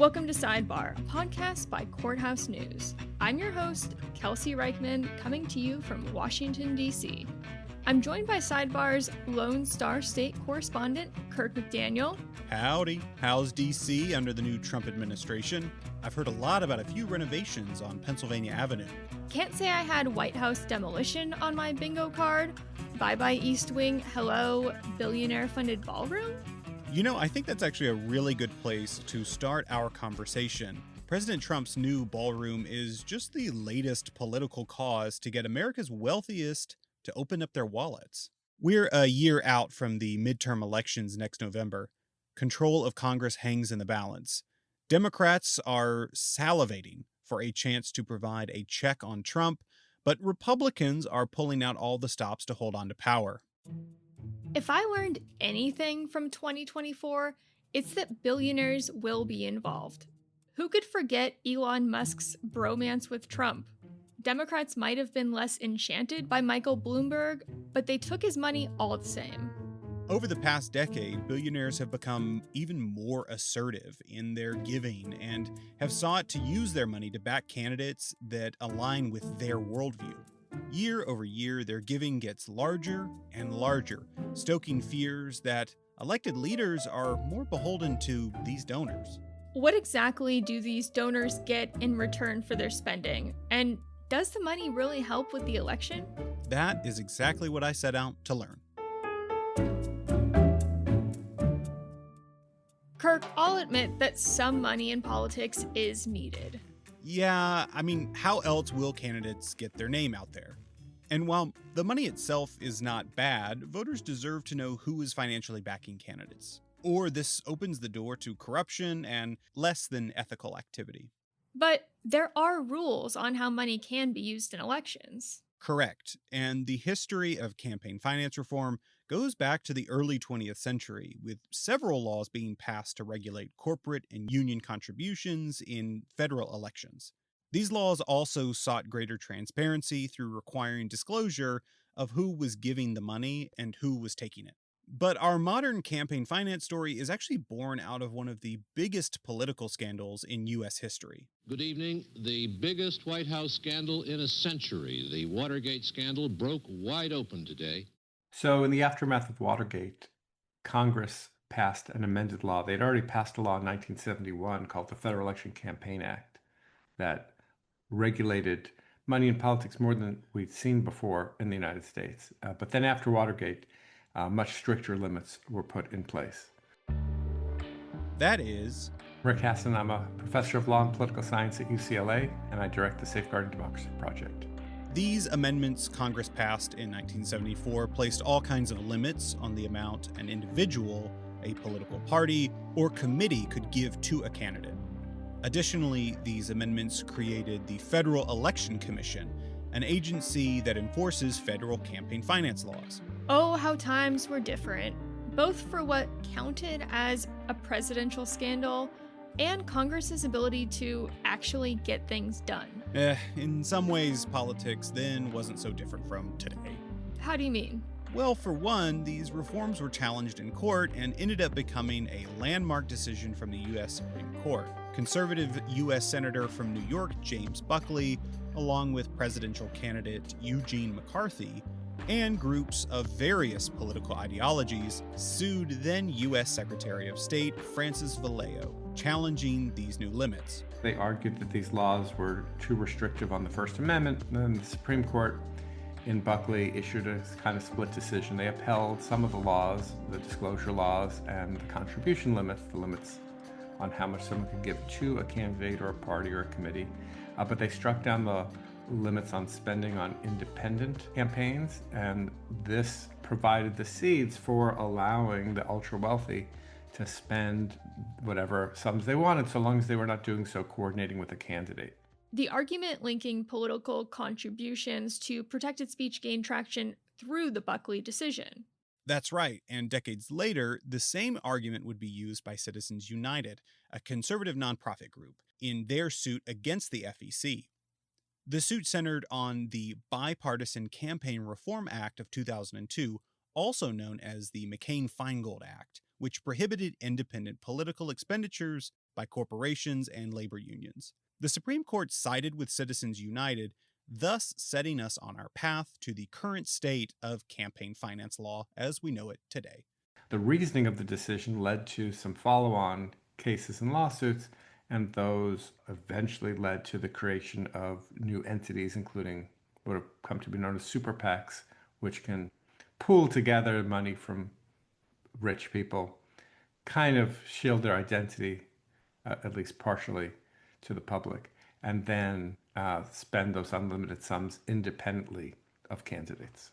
Welcome to Sidebar, a podcast by Courthouse News. I'm your host, Kelsey Reichman, coming to you from Washington, D.C. I'm joined by Sidebar's Lone Star State correspondent, Kirk McDaniel. Howdy. How's D.C. under the new Trump administration? I've heard a lot about a few renovations on Pennsylvania Avenue. Can't say I had White House demolition on my bingo card. Bye-bye East Wing, hello, billionaire-funded ballroom? You know, I think that's actually a really good place to start our conversation. President Trump's new ballroom is just the latest political cause to get America's wealthiest to open up their wallets. We're a year out from the midterm elections next November. Control of Congress hangs in the balance. Democrats are salivating for a chance to provide a check on Trump, but Republicans are pulling out all the stops to hold on to power. If I learned anything from 2024, it's that billionaires will be involved. Who could forget Elon Musk's bromance with Trump? Democrats might have been less enchanted by Michael Bloomberg, but they took his money all the same. Over the past decade, billionaires have become even more assertive in their giving and have sought to use their money to back candidates that align with their worldview. Year over year, their giving gets larger and larger, stoking fears that elected leaders are more beholden to these donors. What exactly do these donors get in return for their spending? And does the money really help with the election? That is exactly what I set out to learn. Kirk, I'll admit that some money in politics is needed. Yeah, how else will candidates get their name out there? And while the money itself is not bad, voters deserve to know who is financially backing candidates. Or this opens the door to corruption and less than ethical activity. But there are rules on how money can be used in elections. Correct. And the history of campaign finance reform goes back to the early 20th century, with several laws being passed to regulate corporate and union contributions in federal elections. These laws also sought greater transparency through requiring disclosure of who was giving the money and who was taking it. But our modern campaign finance story is actually born out of one of the biggest political scandals in U.S. history. Good evening. The biggest White House scandal in a century, the Watergate scandal, broke wide open today. So in the aftermath of Watergate, Congress passed an amended law. They'd already passed a law in 1971 called the Federal Election Campaign Act that regulated money in politics more than we'd seen before in the United States. But then after Watergate, much stricter limits were put in place. That is Rick Hasson. I'm a professor of law and political science at UCLA, and I direct the Safeguarding Democracy Project. These amendments Congress passed in 1974 placed all kinds of limits on the amount an individual, a political party, or committee could give to a candidate. Additionally, these amendments created the Federal Election Commission, an agency that enforces federal campaign finance laws. Oh, how times were different, both for what counted as a presidential scandal and Congress's ability to actually get things done. In some ways, politics then wasn't so different from today. How do you mean? Well, for one, these reforms were challenged in court and ended up becoming a landmark decision from the U.S. Supreme Court. Conservative U.S. Senator from New York, James Buckley, along with presidential candidate Eugene McCarthy, and groups of various political ideologies, sued then U.S. Secretary of State Francis Valeo, challenging these new limits. They argued that these laws were too restrictive on the First Amendment, and then the Supreme Court in Buckley issued a kind of split decision. They upheld some of the laws, the disclosure laws, and the contribution limits, the limits on how much someone could give to a candidate or a party or a committee, but they struck down the limits on spending on independent campaigns, and this provided the seeds for allowing the ultra-wealthy to spend whatever sums they wanted, so long as they were not doing so coordinating with a candidate. The argument linking political contributions to protected speech gained traction through the Buckley decision. That's right, and decades later, the same argument would be used by Citizens United, a conservative nonprofit group, in their suit against the FEC. The suit centered on the Bipartisan Campaign Reform Act of 2002, also known as the McCain-Feingold Act, which prohibited independent political expenditures by corporations and labor unions. The Supreme Court sided with Citizens United, thus setting us on our path to the current state of campaign finance law as we know it today. The reasoning of the decision led to some follow-on cases and lawsuits, and those eventually led to the creation of new entities, including what have come to be known as super PACs, which can pool together money from rich people, kind of shield their identity, at least partially, to the public, and then spend those unlimited sums independently of candidates.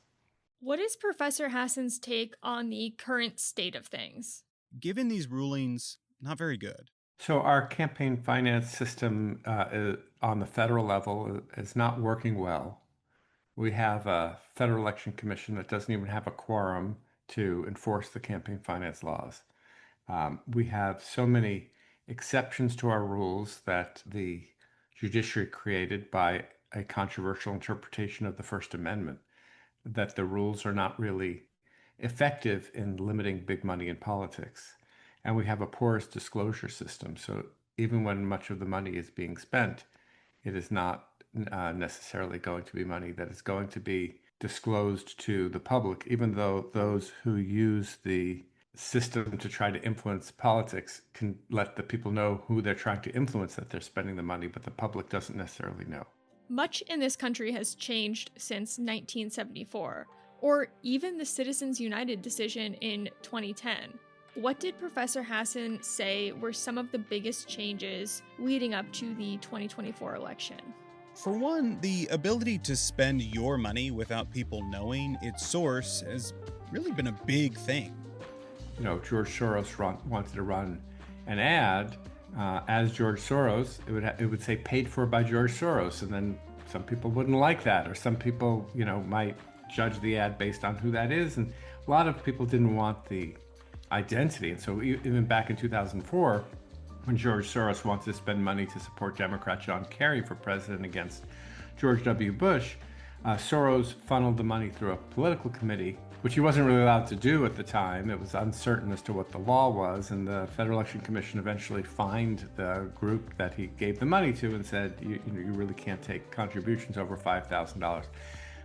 What is Professor Hassan's take on the current state of things? Given these rulings, not very good. So our campaign finance system on the federal level is not working well. We have a Federal Election Commission that doesn't even have a quorum to enforce the campaign finance laws. We have so many exceptions to our rules that the judiciary created by a controversial interpretation of the First Amendment, that the rules are not really effective in limiting big money in politics. And we have a porous disclosure system. So even when much of the money is being spent, it is not necessarily going to be money that is going to be disclosed to the public, even though those who use the system to try to influence politics can let the people know who they're trying to influence, that they're spending the money, but the public doesn't necessarily know. Much in this country has changed since 1974, or even the Citizens United decision in 2010. What did Professor Hassan say were some of the biggest changes leading up to the 2024 election? For one, the ability to spend your money without people knowing its source has really been a big thing. You know, George Soros wanted to run an ad as George Soros. It would say paid for by George Soros, and then some people wouldn't like that, or some people, might judge the ad based on who that is, and a lot of people didn't want the identity. And so even back in 2004, when George Soros wanted to spend money to support Democrat John Kerry for president against George W. Bush, Soros funneled the money through a political committee, which he wasn't really allowed to do at the time. It was uncertain as to what the law was, and the Federal Election Commission eventually fined the group that he gave the money to and said, you really can't take contributions over $5,000.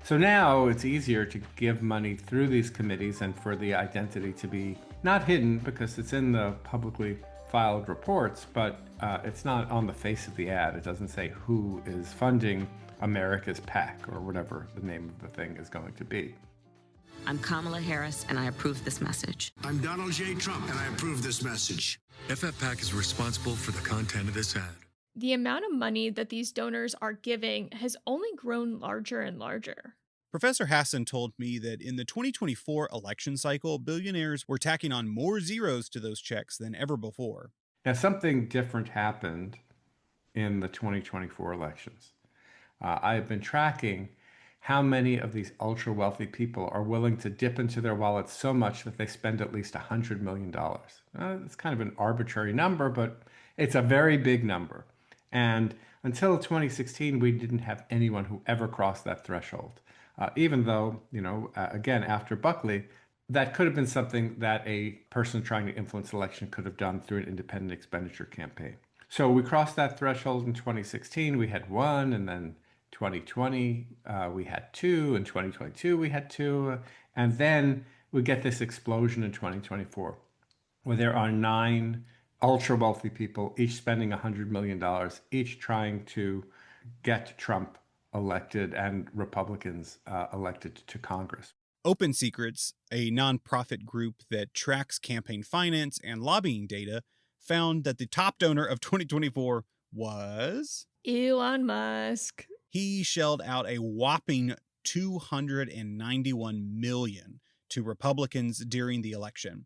So now it's easier to give money through these committees and for the identity to be not hidden because it's in the publicly filed reports, but it's not on the face of the ad. It doesn't say who is funding America's PAC or whatever the name of the thing is going to be. I'm Kamala Harris, and I approve this message. I'm Donald J. Trump, and I approve this message. FFPAC is responsible for the content of this ad. The amount of money that these donors are giving has only grown larger and larger. Professor Hassan told me that in the 2024 election cycle, billionaires were tacking on more zeros to those checks than ever before. Now, something different happened in the 2024 elections. I have been tracking how many of these ultra-wealthy people are willing to dip into their wallets so much that they spend at least $100 million. It's kind of an arbitrary number, but it's a very big number. And until 2016, we didn't have anyone who ever crossed that threshold. Even though, again, after Buckley, that could have been something that a person trying to influence the election could have done through an independent expenditure campaign. So we crossed that threshold in 2016. We had one, and then 2020, we had two. In 2022, we had two. And then we get this explosion in 2024, where there are 9 ultra-wealthy people, each spending $100 million, each trying to get Trump elected and Republicans elected to Congress. Open Secrets, a nonprofit group that tracks campaign finance and lobbying data, found that the top donor of 2024 was Elon Musk. He shelled out a whopping $291 million to Republicans during the election.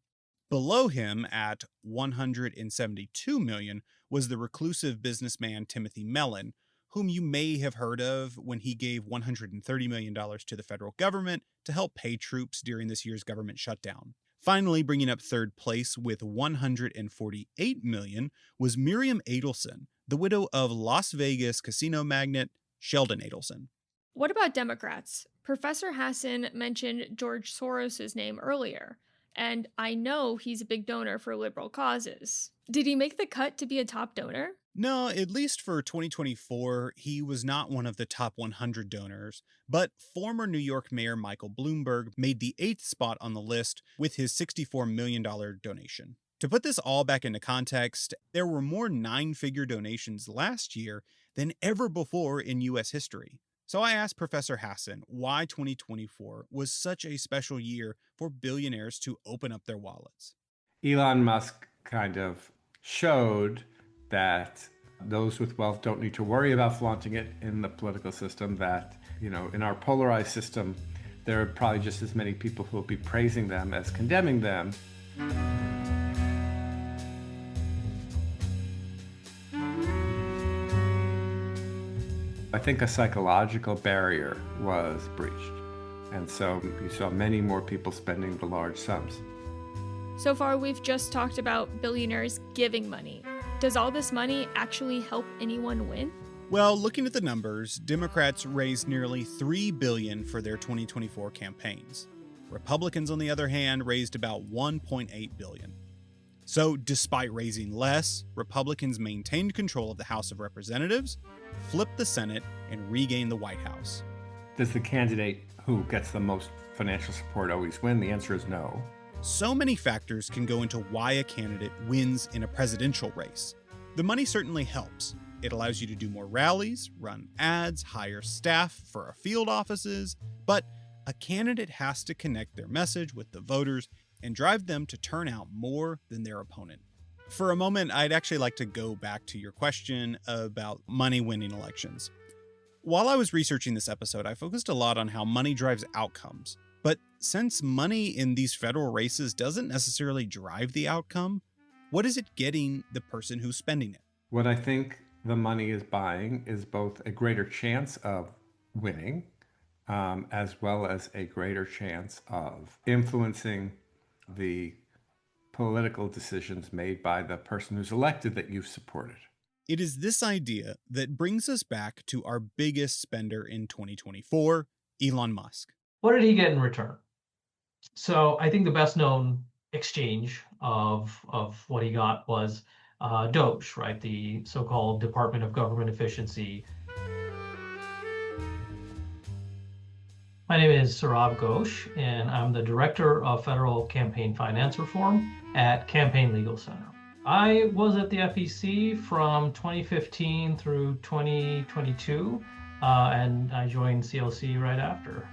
Below him at $172 million was the reclusive businessman Timothy Mellon, whom you may have heard of when he gave $130 million to the federal government to help pay troops during this year's government shutdown. Finally, bringing up third place with $148 million was Miriam Adelson, the widow of Las Vegas casino magnate Sheldon Adelson. What about Democrats? Professor Hassan mentioned George Soros' name earlier, and I know he's a big donor for liberal causes. Did he make the cut to be a top donor? No, at least for 2024, he was not one of the top 100 donors, but former New York Mayor Michael Bloomberg made the 8th spot on the list with his $64 million donation. To put this all back into context, there were more 9-figure donations last year than ever before in U.S. history. So I asked Professor Hassan why 2024 was such a special year for billionaires to open up their wallets. Elon Musk kind of showed that those with wealth don't need to worry about flaunting it in the political system, that, in our polarized system, there are probably just as many people who will be praising them as condemning them. I think a psychological barrier was breached. And so you saw many more people spending the large sums. So far, we've just talked about billionaires giving money. Does all this money actually help anyone win? Well, looking at the numbers, Democrats raised nearly $3 billion for their 2024 campaigns. Republicans, on the other hand, raised about $1.8 billion. So, despite raising less, Republicans maintained control of the House of Representatives, flipped the Senate, and regained the White House. Does the candidate who gets the most financial support always win? The answer is no. So many factors can go into why a candidate wins in a presidential race. The money certainly helps. It allows you to do more rallies, run ads, hire staff for our field offices, but a candidate has to connect their message with the voters and drive them to turn out more than their opponent. For a moment, I'd actually like to go back to your question about money winning elections. While I was researching this episode, I focused a lot on how money drives outcomes. But since money in these federal races doesn't necessarily drive the outcome, what is it getting the person who's spending it? What I think the money is buying is both a greater chance of winning, as well as a greater chance of influencing the political decisions made by the person who's elected that you've supported. It is this idea that brings us back to our biggest spender in 2024, Elon Musk. What did he get in return? So I think the best known exchange of what he got was Doge, right? The so-called Department of Government Efficiency. My name is Saurabh Ghosh, and I'm the Director of Federal Campaign Finance Reform at Campaign Legal Center. I was at the FEC from 2015 through 2022, and I joined CLC right after.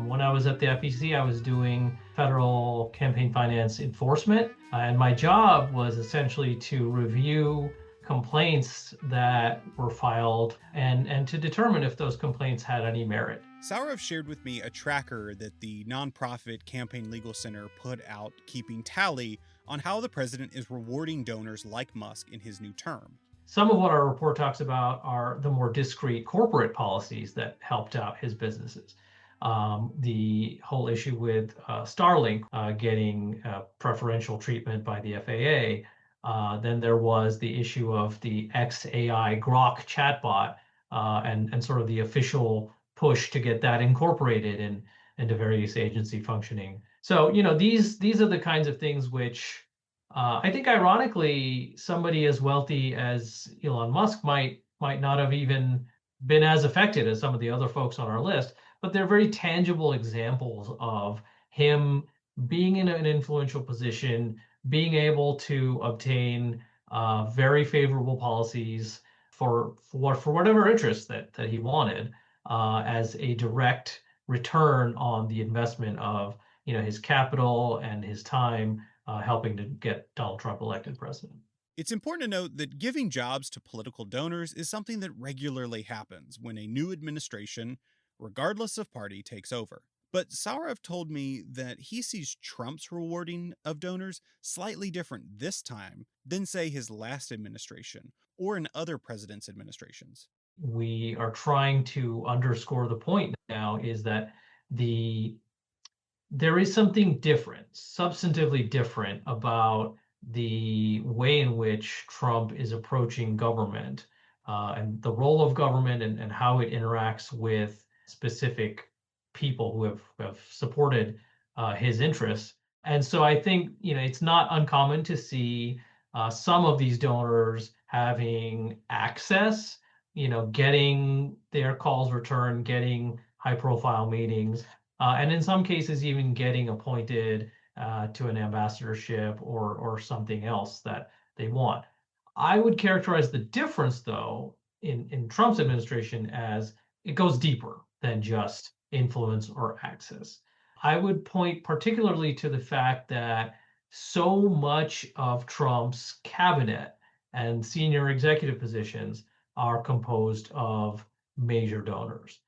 When I was at the FEC, I was doing federal campaign finance enforcement, and my job was essentially to review complaints that were filed and to determine if those complaints had any merit. Saurav shared with me a tracker that the nonprofit Campaign Legal Center put out, keeping tally on how the president is rewarding donors like Musk in his new term. Some of what our report talks about are the more discrete corporate policies that helped out his businesses. The whole issue with Starlink getting preferential treatment by the FAA. Then there was the issue of the XAI Grok chatbot and sort of the official push to get that incorporated into various agency functioning. So, these are the kinds of things which I think, ironically, somebody as wealthy as Elon Musk might not have even been as affected as some of the other folks on our list, but they're very tangible examples of him being in an influential position, being able to obtain very favorable policies for whatever interest that he wanted as a direct return on the investment of his capital and his time helping to get Donald Trump elected president. It's important to note that giving jobs to political donors is something that regularly happens when a new administration, regardless of party, takes over. But Saurav told me that he sees Trump's rewarding of donors slightly different this time than, say, his last administration or in other presidents' administrations. We are trying to underscore the point now is that there is something different, substantively different about the way in which Trump is approaching government and the role of government and how it interacts with specific people who have supported his interests And so I think, it's not uncommon to see some of these donors having access, getting their calls returned, getting high profile meetings, and in some cases even getting appointed to an ambassadorship or something else that they want. I would characterize the difference, though, in Trump's administration as it goes deeper than just influence or access. I would point particularly to the fact that so much of Trump's cabinet and senior executive positions are composed of major donors.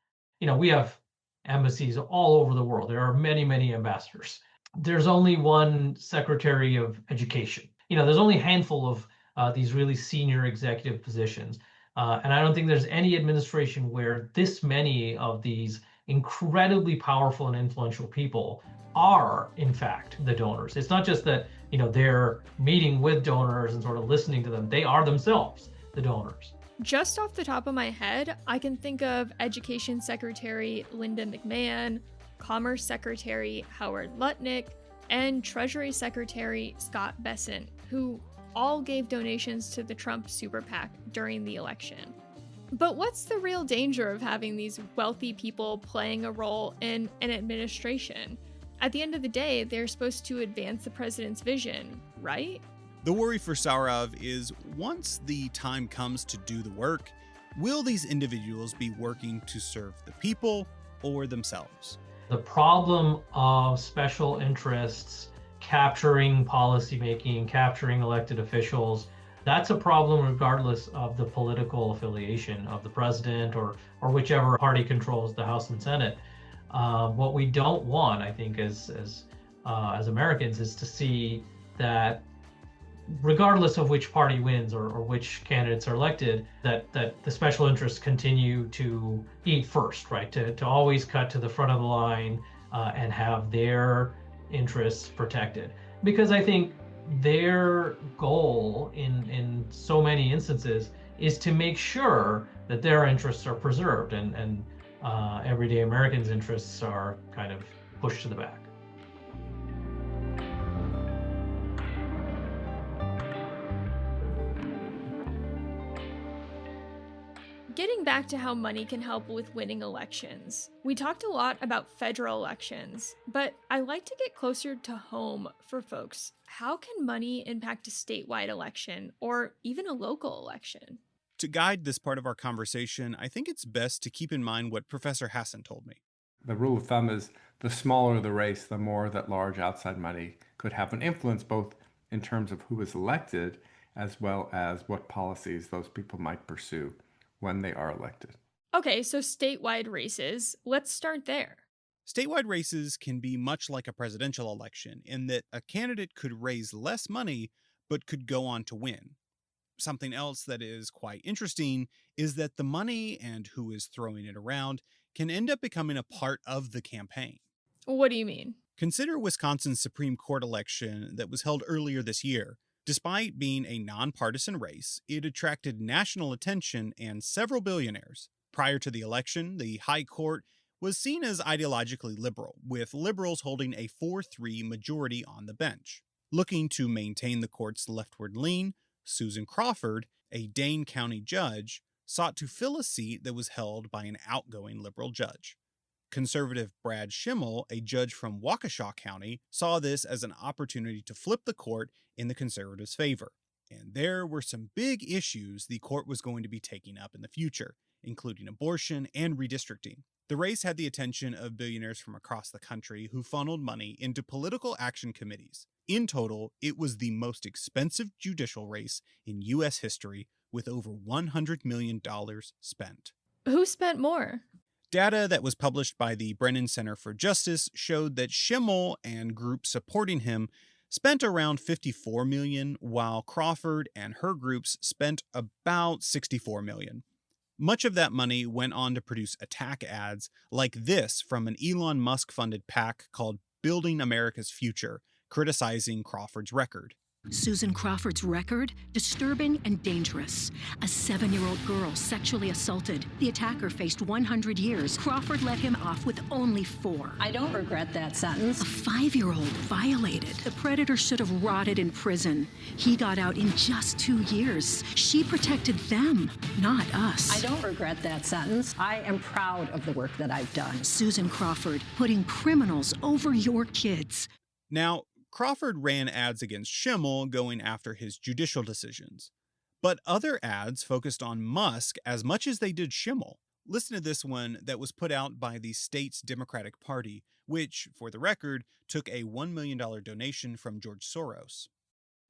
We have embassies all over the world. There are many, many ambassadors. There's only one secretary of education. There's only a handful of these really senior executive positions. And I don't think there's any administration where this many of these incredibly powerful and influential people are, in fact, the donors. It's not just that, they're meeting with donors and sort of listening to them. They are themselves the donors. Just off the top of my head, I can think of Education Secretary Linda McMahon, Commerce Secretary Howard Lutnick, and Treasury Secretary Scott Bessent, who all gave donations to the Trump super PAC during the election. But what's the real danger of having these wealthy people playing a role in an administration? At the end of the day, they're supposed to advance the president's vision, right? The worry for Saurav is once the time comes to do the work, will these individuals be working to serve the people or themselves? The problem of special interests capturing policymaking, capturing elected officials, that's a problem regardless of the political affiliation of the president or whichever party controls the House and Senate. What we don't want, I think, as Americans, is to see that regardless of which party wins or which candidates are elected, that the special interests continue to eat first, right? To always cut to the front of the line and have their interests protected. Because I think their goal in so many instances is to make sure that their interests are preserved and everyday Americans' interests are kind of pushed to the back. Getting back to how money can help with winning elections, we talked a lot about federal elections, but I like to get closer to home for folks. How can money impact a statewide election or even a local election? To guide this part of our conversation, I think it's best to keep in mind what Professor Hassan told me. The rule of thumb is the smaller the race, the more that large outside money could have an influence, both in terms of who is elected as well as what policies those people might pursue when they are elected. Okay, so statewide races, let's start there. Statewide races can be much like a presidential election in that a candidate could raise less money but could go on to win. Something else that is quite interesting is that the money and who is throwing it around can end up becoming a part of the campaign. What do you mean? Consider Wisconsin's Supreme Court election that was held earlier this year. Despite being a nonpartisan race, it attracted national attention and several billionaires. Prior to the election, the High Court was seen as ideologically liberal, with liberals holding a 4-3 majority on the bench. Looking to maintain the court's leftward lean, Susan Crawford, a Dane County judge, sought to fill a seat that was held by an outgoing liberal judge. Conservative Brad Schimmel, a judge from Waukesha County, saw this as an opportunity to flip the court in the conservatives' favor. And there were some big issues the court was going to be taking up in the future, including abortion and redistricting. The race had the attention of billionaires from across the country who funneled money into political action committees. In total, it was the most expensive judicial race in U.S. history, with over $100 million spent. Who spent more? Data that was published by the Brennan Center for Justice showed that Schimmel and groups supporting him spent around $54 million, while Crawford and her groups spent about $64 million. Much of that money went on to produce attack ads like this from an Elon Musk-funded PAC called Building America's Future, criticizing Crawford's record. Susan Crawford's record? Disturbing and dangerous. A 7-year-old girl sexually assaulted. The attacker faced 100 years. Crawford let him off with only 4. I don't regret that sentence. A 5-year-old violated. The predator should have rotted in prison. He got out in just 2 years. She protected them, not us. I don't regret that sentence. I am proud of the work that I've done. Susan Crawford, putting criminals over your kids. Now, Crawford ran ads against Schimmel, going after his judicial decisions. But other ads focused on Musk as much as they did Schimmel. Listen to this one that was put out by the state's Democratic Party, which, for the record, took a $1 million donation from George Soros.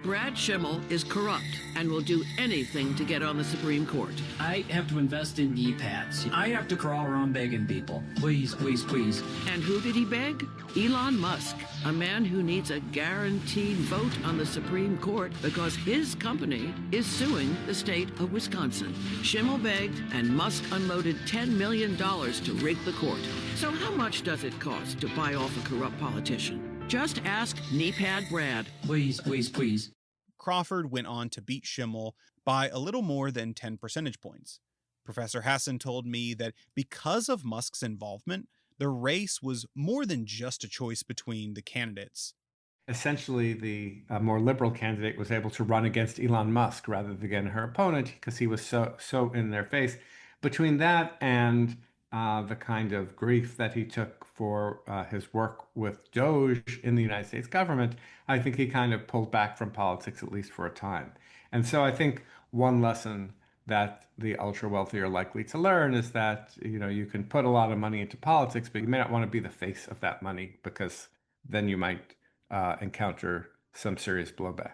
Brad Schimmel is corrupt and will do anything to get on the Supreme Court. I have to invest in knee pads. I have to crawl around begging people. Please, please, please. And who did he beg? Elon Musk, a man who needs a guaranteed vote on the Supreme Court because his company is suing the state of Wisconsin. Schimmel begged and Musk unloaded $10 million to rig the court. So how much does it cost to buy off a corrupt politician? Just ask Kneepad Brad. Please, please, please. Crawford went on to beat Schimmel by a little more than 10 percentage points. Professor Hassan told me that because of Musk's involvement, the race was more than just a choice between the candidates. Essentially, the more liberal candidate was able to run against Elon Musk rather than against her opponent because he was so in their face. Between that and the kind of grief that he took for his work with Doge in the United States government, I think he kind of pulled back from politics, at least for a time. And so I think one lesson that the ultra wealthy are likely to learn is that, you can put a lot of money into politics, but you may not want to be the face of that money because then you might encounter some serious blowback.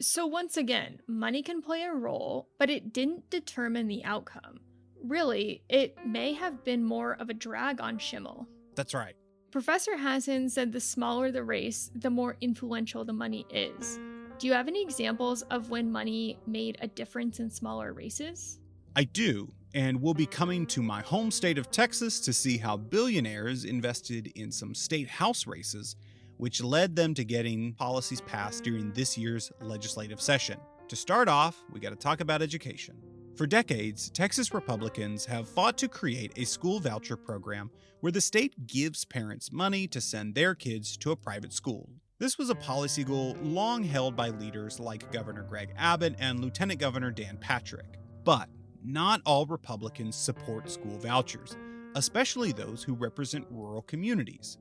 So once again, money can play a role, but it didn't determine the outcome. Really, it may have been more of a drag on Schimmel. That's right. Professor Hassan said the smaller the race, the more influential the money is. Do you have any examples of when money made a difference in smaller races? I do, and we'll be coming to my home state of Texas to see how billionaires invested in some state house races, which led them to getting policies passed during this year's legislative session. To start off, we got to talk about education. For decades, Texas Republicans have fought to create a school voucher program where the state gives parents money to send their kids to a private school. This was a policy goal long held by leaders like Governor Greg Abbott and Lieutenant Governor Dan Patrick. But not all Republicans support school vouchers, especially those who represent rural communities.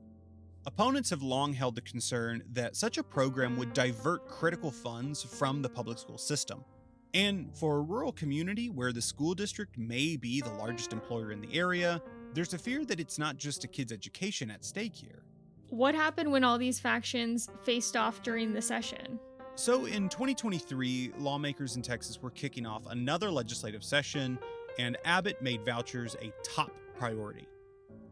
Opponents have long held the concern that such a program would divert critical funds from the public school system. And for a rural community where the school district may be the largest employer in the area, there's a fear that it's not just a kid's education at stake here. What happened when all these factions faced off during the session? So in 2023, lawmakers in Texas were kicking off another legislative session, and Abbott made vouchers a top priority.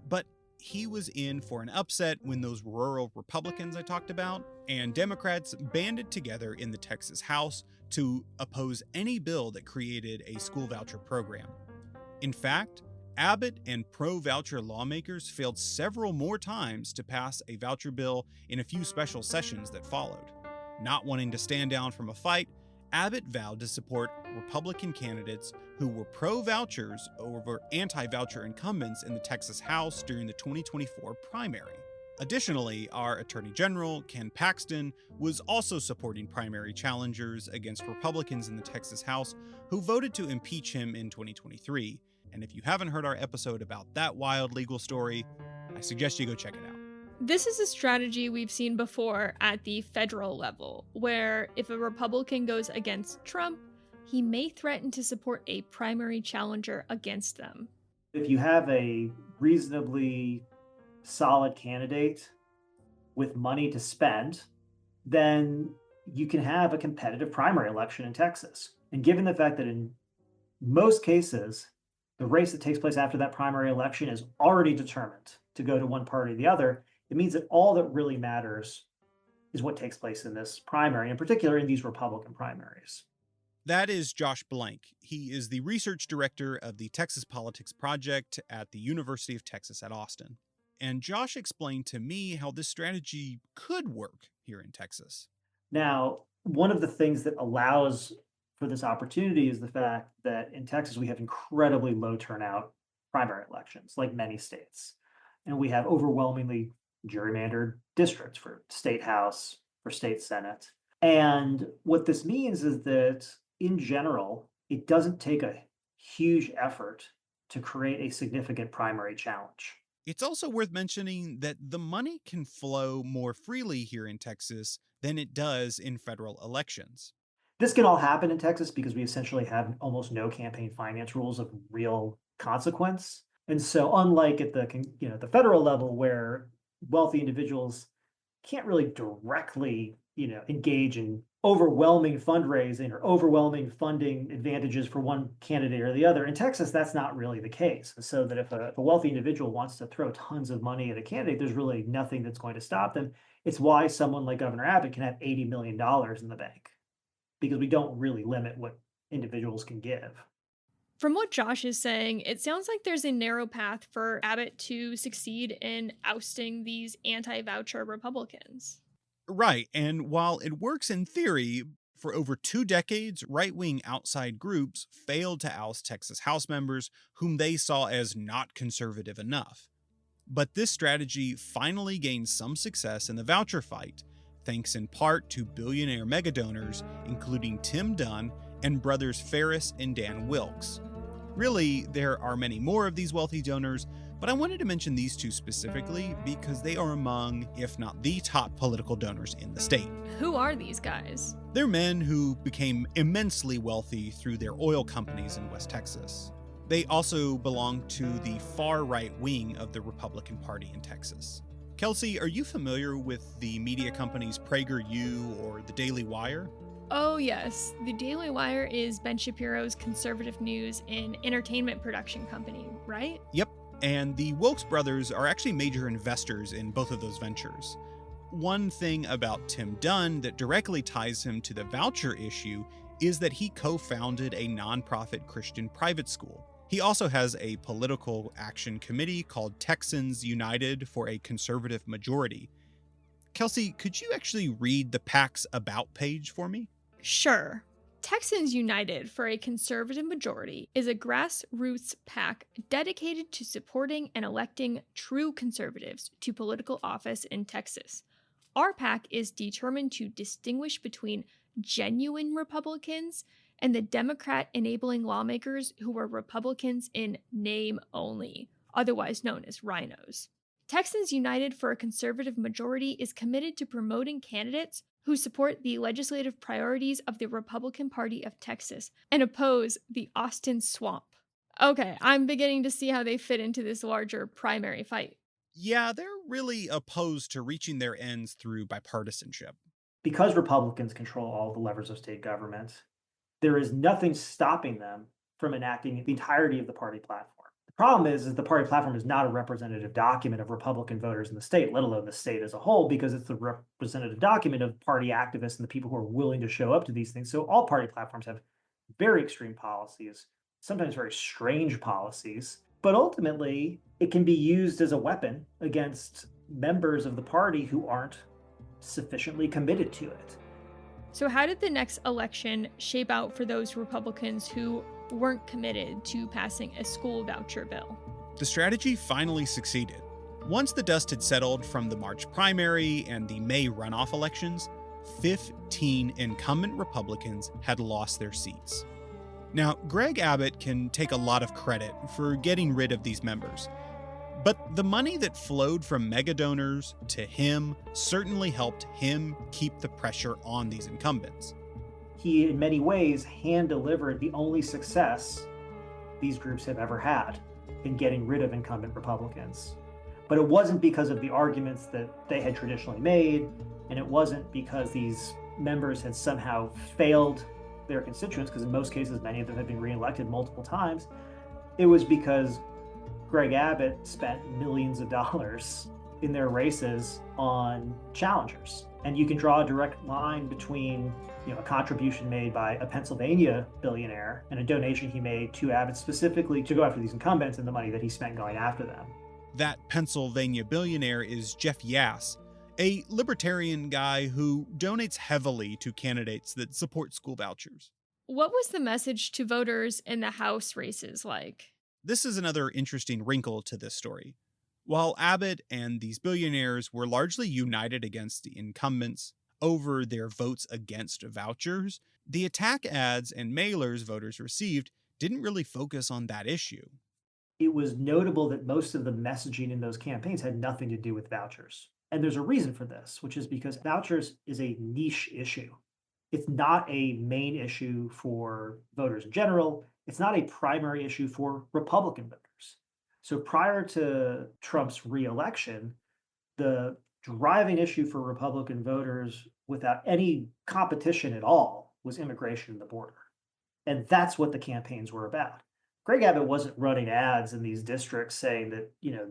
But he was in for an upset when those rural Republicans I talked about and Democrats banded together in the Texas House to oppose any bill that created a school voucher program. In fact, Abbott and pro-voucher lawmakers failed several more times to pass a voucher bill in a few special sessions that followed. Not wanting to stand down from a fight, Abbott vowed to support Republican candidates who were pro-vouchers over anti-voucher incumbents in the Texas House during the 2024 primary. Additionally, our Attorney General, Ken Paxton, was also supporting primary challengers against Republicans in the Texas House who voted to impeach him in 2023. And if you haven't heard our episode about that wild legal story, I suggest you go check it out. This is a strategy we've seen before at the federal level, where if a Republican goes against Trump, he may threaten to support a primary challenger against them. If you have a reasonably solid candidate with money to spend, then you can have a competitive primary election in Texas. And given the fact that in most cases, the race that takes place after that primary election is already determined to go to one party or the other, it means that all that really matters is what takes place in this primary, in particular in these Republican primaries. That is Josh Blank. He is the research director of the Texas Politics Project at the University of Texas at Austin. And Josh explained to me how this strategy could work here in Texas. Now, One of the things that allows for this opportunity is the fact that in Texas, we have incredibly low turnout primary elections, like many states. And we have overwhelmingly gerrymandered districts for state house, for state senate. And what this means is that in general, it doesn't take a huge effort to create a significant primary challenge. It's also worth mentioning that the money can flow more freely here in Texas than it does in federal elections. This can all happen in Texas because we essentially have almost no campaign finance rules of real consequence. And so unlike at the federal level where wealthy individuals can't really directly, engage in overwhelming fundraising or overwhelming funding advantages for one candidate or the other. In Texas, that's not really the case. So that if a wealthy individual wants to throw tons of money at a candidate, there's really nothing that's going to stop them. It's why someone like Governor Abbott can have $80 million in the bank, because we don't really limit what individuals can give. From what Josh is saying, it sounds like there's a narrow path for Abbott to succeed in ousting these anti-voucher Republicans. Right, and while it works in theory, for over 2 decades, right-wing outside groups failed to oust Texas House members whom they saw as not conservative enough. But this strategy finally gained some success in the voucher fight, thanks in part to billionaire megadonors including Tim Dunn and brothers Ferris and Dan Wilkes. Really, there are many more of these wealthy donors, but I wanted to mention these two specifically because they are among, if not the top political donors in the state. Who are these guys? They're men who became immensely wealthy through their oil companies in West Texas. They also belong to the far right wing of the Republican Party in Texas. Kelsey, are you familiar with the media companies PragerU or the Daily Wire? Oh yes, the Daily Wire is Ben Shapiro's conservative news and entertainment production company, right? Yep, and the Wilkes brothers are actually major investors in both of those ventures. One thing about Tim Dunn that directly ties him to the voucher issue is that he co-founded a nonprofit Christian private school. He also has a political action committee called Texans United for a Conservative Majority. Kelsey, could you actually read the PAC's About page for me? Sure. Texans United for a Conservative Majority is a grassroots PAC dedicated to supporting and electing true conservatives to political office in Texas. Our PAC is determined to distinguish between genuine Republicans and the Democrat-enabling lawmakers who are Republicans in name only, otherwise known as rhinos. Texans United for a Conservative Majority is committed to promoting candidates who support the legislative priorities of the Republican Party of Texas and oppose the Austin Swamp. Okay, I'm beginning to see how they fit into this larger primary fight. Yeah, they're really opposed to reaching their ends through bipartisanship. Because Republicans control all the levers of state government, there is nothing stopping them from enacting the entirety of the party platform. The problem is the party platform is not a representative document of Republican voters in the state, let alone the state as a whole, because it's the representative document of party activists and the people who are willing to show up to these things. So all party platforms have very extreme policies, sometimes very strange policies, but ultimately it can be used as a weapon against members of the party who aren't sufficiently committed to it. So how did the next election shape out for those Republicans who weren't committed to passing a school voucher bill? The strategy finally succeeded. Once the dust had settled from the March primary and the May runoff elections, 15 incumbent Republicans had lost their seats. Now, Greg Abbott can take a lot of credit for getting rid of these members, but the money that flowed from megadonors to him certainly helped him keep the pressure on these incumbents. He, in many ways, hand-delivered the only success these groups have ever had in getting rid of incumbent Republicans. But it wasn't because of the arguments that they had traditionally made, and it wasn't because these members had somehow failed their constituents, because in most cases, many of them had been reelected multiple times. It was because Greg Abbott spent millions of dollars in their races on challengers. And you can draw a direct line between a contribution made by a Pennsylvania billionaire and a donation he made to Abbott specifically to go after these incumbents and the money that he spent going after them. That Pennsylvania billionaire is Jeff Yass, a libertarian guy who donates heavily to candidates that support school vouchers. What was the message to voters in the House races like? This is another interesting wrinkle to this story. While Abbott and these billionaires were largely united against the incumbents over their votes against vouchers, the attack ads and mailers voters received didn't really focus on that issue. It was notable that most of the messaging in those campaigns had nothing to do with vouchers. And there's a reason for this, which is because vouchers is a niche issue. It's not a main issue for voters in general. It's not a primary issue for Republican voters. So prior to Trump's reelection, the driving issue for Republican voters without any competition at all was immigration and the border. And that's what the campaigns were about. Greg Abbott wasn't running ads in these districts saying that,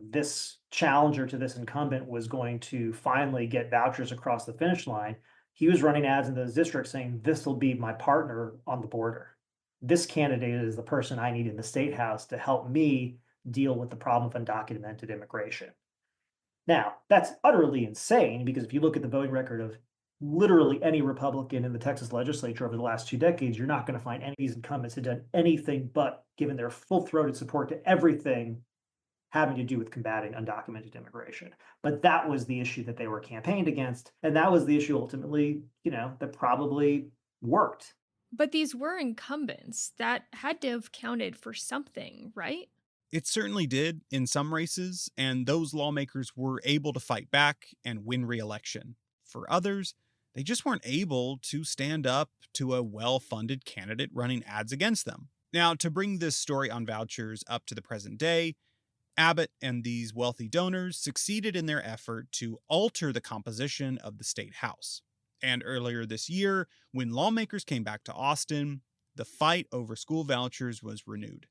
this challenger to this incumbent was going to finally get vouchers across the finish line. He was running ads in those districts saying, this will be my partner on the border. This candidate is the person I need in the state house to help me deal with the problem of undocumented immigration. Now, that's utterly insane because if you look at the voting record of literally any Republican in the Texas legislature over the last 2 decades, you're not going to find any of these incumbents who have done anything but given their full-throated support to everything having to do with combating undocumented immigration. But that was the issue that they were campaigned against. And that was the issue ultimately, that probably worked. But these were incumbents. That had to have counted for something, right? It certainly did in some races, and those lawmakers were able to fight back and win re-election. For others, they just weren't able to stand up to a well-funded candidate running ads against them. Now, to bring this story on vouchers up to the present day, Abbott and these wealthy donors succeeded in their effort to alter the composition of the state house. And earlier this year, when lawmakers came back to Austin, the fight over school vouchers was renewed.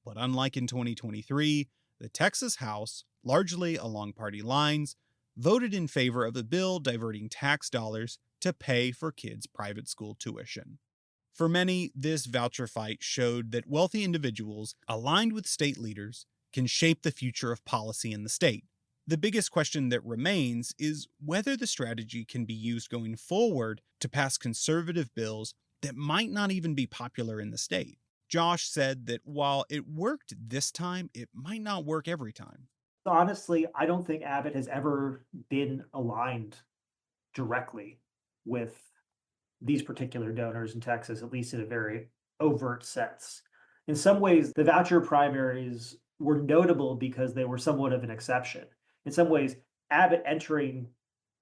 But unlike in 2023, the Texas House, largely along party lines, voted in favor of a bill diverting tax dollars to pay for kids' private school tuition. For many, this voucher fight showed that wealthy individuals aligned with state leaders can shape the future of policy in the state. The biggest question that remains is whether the strategy can be used going forward to pass conservative bills that might not even be popular in the state. Josh said that while it worked this time, it might not work every time. Honestly, I don't think Abbott has ever been aligned directly with these particular donors in Texas, at least in a very overt sense. In some ways, the voucher primaries were notable because they were somewhat of an exception. In some ways, Abbott entering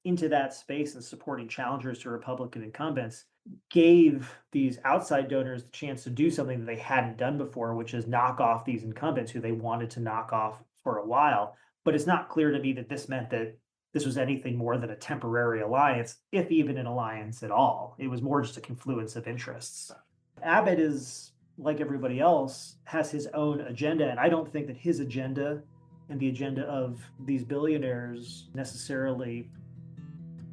into that space and supporting challengers to Republican incumbents gave these outside donors the chance to do something that they hadn't done before, which is knock off these incumbents who they wanted to knock off for a while. But it's not clear to me that this meant that this was anything more than a temporary alliance, if even an alliance at all. It was more just a confluence of interests. Abbott is, like everybody else, has his own agenda, and I don't think that his agenda and the agenda of these billionaires necessarily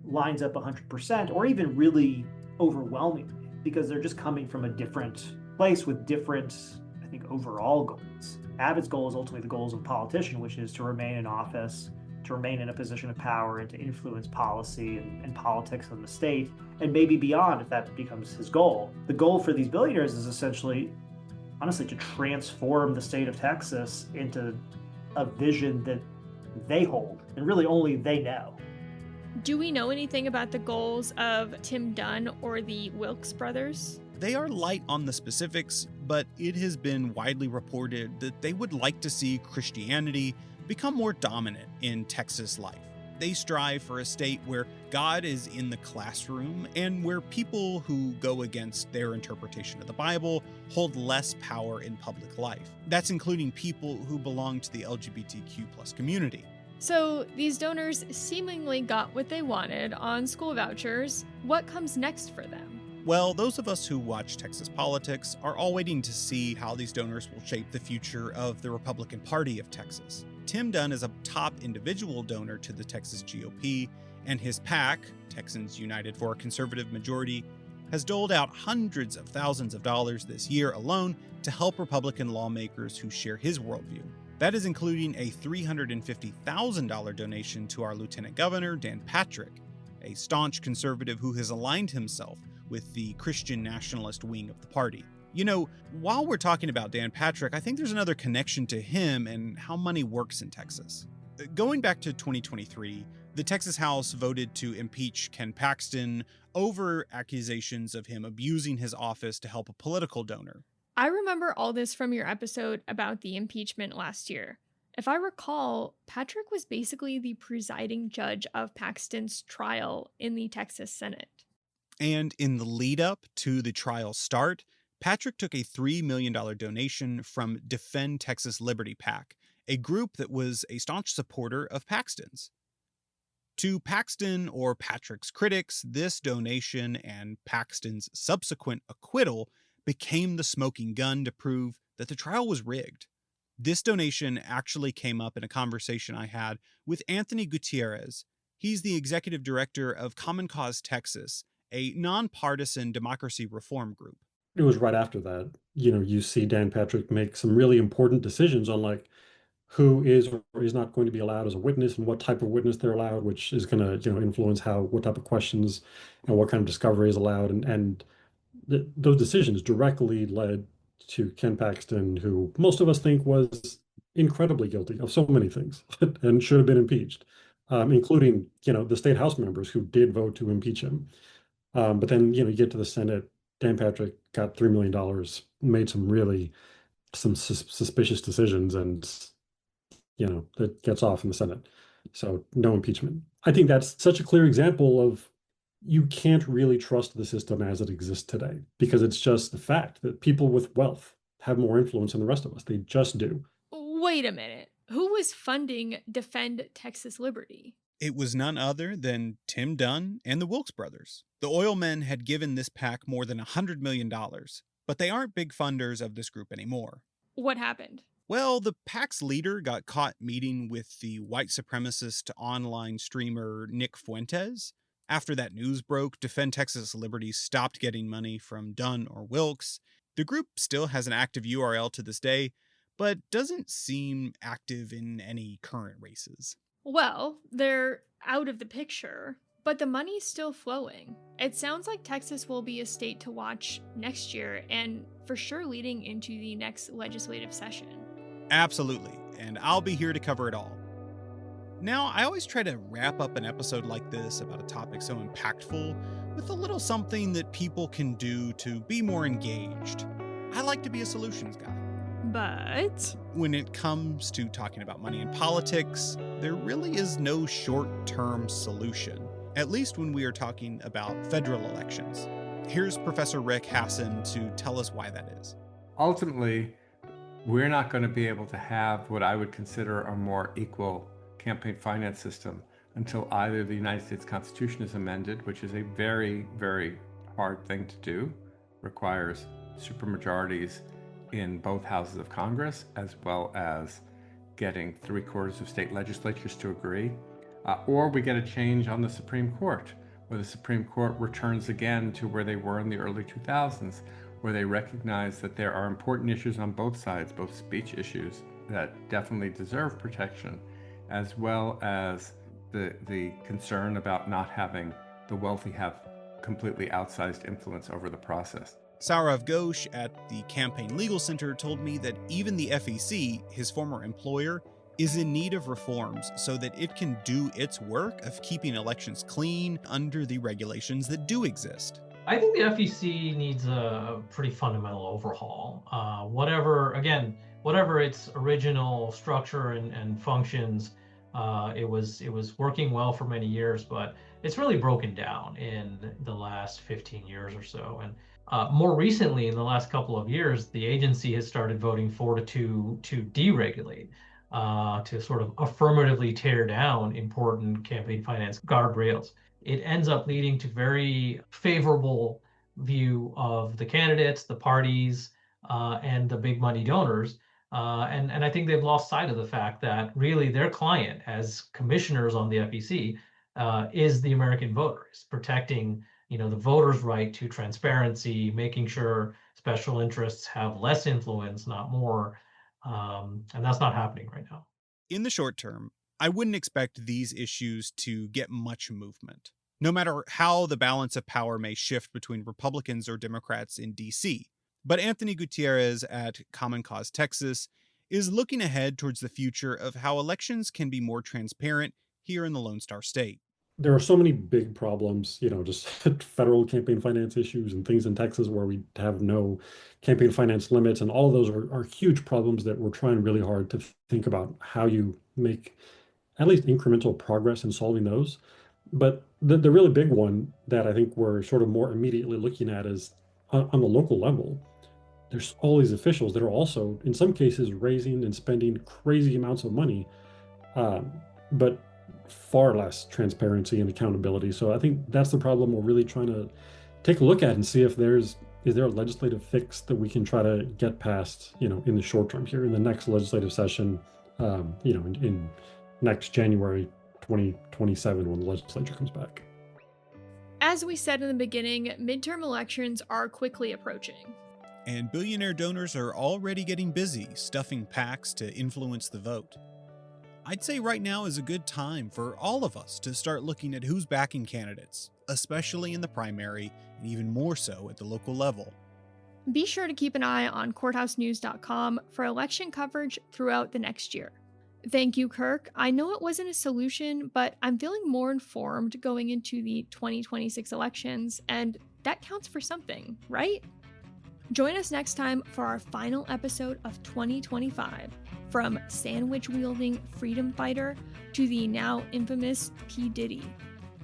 lines up 100% or even really overwhelmingly, because they're just coming from a different place with different, I think, overall goals. Abbott's goal is ultimately the goals of a politician, which is to remain in office, to remain in a position of power, and to influence policy and politics of the state, and maybe beyond if that becomes his goal. The goal for these billionaires is essentially, honestly, to transform the state of Texas into a vision that they hold, and really only they know. Do we know anything about the goals of Tim Dunn or the Wilkes brothers? They are light on the specifics, but it has been widely reported that they would like to see Christianity become more dominant in Texas life. They strive for a state where God is in the classroom and where people who go against their interpretation of the Bible hold less power in public life. That's including people who belong to the LGBTQ+ community. So these donors seemingly got what they wanted on school vouchers. What comes next for them? Well, those of us who watch Texas politics are all waiting to see how these donors will shape the future of the Republican Party of Texas. Tim Dunn is a top individual donor to the Texas GOP, and his PAC, Texans United for a Conservative Majority, has doled out hundreds of thousands of dollars this year alone to help Republican lawmakers who share his worldview. That is including a $350,000 donation to our Lieutenant Governor, Dan Patrick, a staunch conservative who has aligned himself with the Christian nationalist wing of the party. You know, while we're talking about Dan Patrick, I think there's another connection to him and how money works in Texas. Going back to 2023, the Texas House voted to impeach Ken Paxton over accusations of him abusing his office to help a political donor. I remember all this from your episode about the impeachment last year. If I recall, Patrick was basically the presiding judge of Paxton's trial in the Texas Senate. And in the lead up to the trial start, Patrick took a $3 million donation from Defend Texas Liberty PAC, a group that was a staunch supporter of Paxton's. To Paxton or Patrick's critics, this donation and Paxton's subsequent acquittal became the smoking gun to prove that the trial was rigged. This donation actually came up in a conversation I had with Anthony Gutierrez. He's the executive director of Common Cause Texas, a nonpartisan democracy reform group. It was right after that, you see Dan Patrick make some really important decisions on like who is or is not going to be allowed as a witness and what type of witness they're allowed, which is going to, influence what type of questions and what kind of discovery is allowed. And those decisions directly led to Ken Paxton, who most of us think was incredibly guilty of so many things and should have been impeached, including, the state House members who did vote to impeach him. But then, you get to the Senate, Dan Patrick got $3 million, made some suspicious decisions, and that gets off in the Senate. So no impeachment. I think that's such a clear example of you can't really trust the system as it exists today, because it's just the fact that people with wealth have more influence than the rest of us. They just do. Wait a minute. Who was funding Defend Texas Liberty? It was none other than Tim Dunn and the Wilkes brothers. The oil men had given this PAC more than $100 million, but they aren't big funders of this group anymore. What happened? Well, the PAC's leader got caught meeting with the white supremacist online streamer Nick Fuentes. After that news broke, Defend Texas Liberty stopped getting money from Dunn or Wilkes. The group still has an active URL to this day, but doesn't seem active in any current races. Well, they're out of the picture, but the money's still flowing. It sounds like Texas will be a state to watch next year and for sure leading into the next legislative session. Absolutely, and I'll be here to cover it all. Now, I always try to wrap up an episode like this about a topic so impactful with a little something that people can do to be more engaged. I like to be a solutions guy. But when it comes to talking about money and politics, there really is no short-term solution, at least when we are talking about federal elections. Here's Professor Rick Hasson to tell us why that is. Ultimately, we're not going to be able to have what I would consider a more equal campaign finance system until either the United States Constitution is amended, which is a very, very hard thing to do, requires supermajorities in both houses of Congress, as well as getting 3/4 of state legislatures to agree, or we get a change on the Supreme Court, where the Supreme Court returns again to where they were in the early 2000s, where they recognize that there are important issues on both sides, both speech issues that definitely deserve protection, as well as the concern about not having the wealthy have completely outsized influence over the process. Saurav Ghosh at the Campaign Legal Center told me that even the FEC, his former employer, is in need of reforms so that it can do its work of keeping elections clean under the regulations that do exist. I think the FEC needs a pretty fundamental overhaul. Whatever its original structure and functions, it was working well for many years, but it's really broken down in the last 15 years or so. And more recently, in the last couple of years, the agency has started voting 4-2 to deregulate, to sort of affirmatively tear down important campaign finance guardrails. It ends up leading to very favorable view of the candidates, the parties, and the big money donors. And I think they've lost sight of the fact that really their client as commissioners on the FEC is the American voters, protecting the voters' right to transparency, making sure special interests have less influence, not more. And that's not happening right now. In the short term, I wouldn't expect these issues to get much movement, no matter how the balance of power may shift between Republicans or Democrats in D.C. But Anthony Gutierrez at Common Cause Texas is looking ahead towards the future of how elections can be more transparent here in the Lone Star State. There are so many big problems, just federal campaign finance issues and things in Texas where we have no campaign finance limits. And all of those are huge problems that we're trying really hard to think about how you make at least incremental progress in solving those. But the really big one that I think we're sort of more immediately looking at is on the local level. There's all these officials that are also, in some cases, raising and spending crazy amounts of money, but far less transparency and accountability. So I think that's the problem we're really trying to take a look at and see if is there a legislative fix that we can try to get past, in the short term here in the next legislative session, in next January 2027 when the legislature comes back. As we said in the beginning, midterm elections are quickly approaching. And billionaire donors are already getting busy stuffing PACs to influence the vote. I'd say right now is a good time for all of us to start looking at who's backing candidates, especially in the primary and even more so at the local level. Be sure to keep an eye on courthousenews.com for election coverage throughout the next year. Thank you, Kirk. I know it wasn't a solution, but I'm feeling more informed going into the 2026 elections, and that counts for something, right? Join us next time for our final episode of 2025. From sandwich-wielding freedom fighter to the now infamous P. Diddy.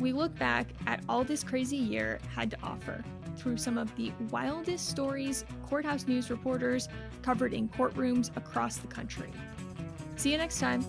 We look back at all this crazy year had to offer through some of the wildest stories Courthouse News reporters covered in courtrooms across the country. See you next time.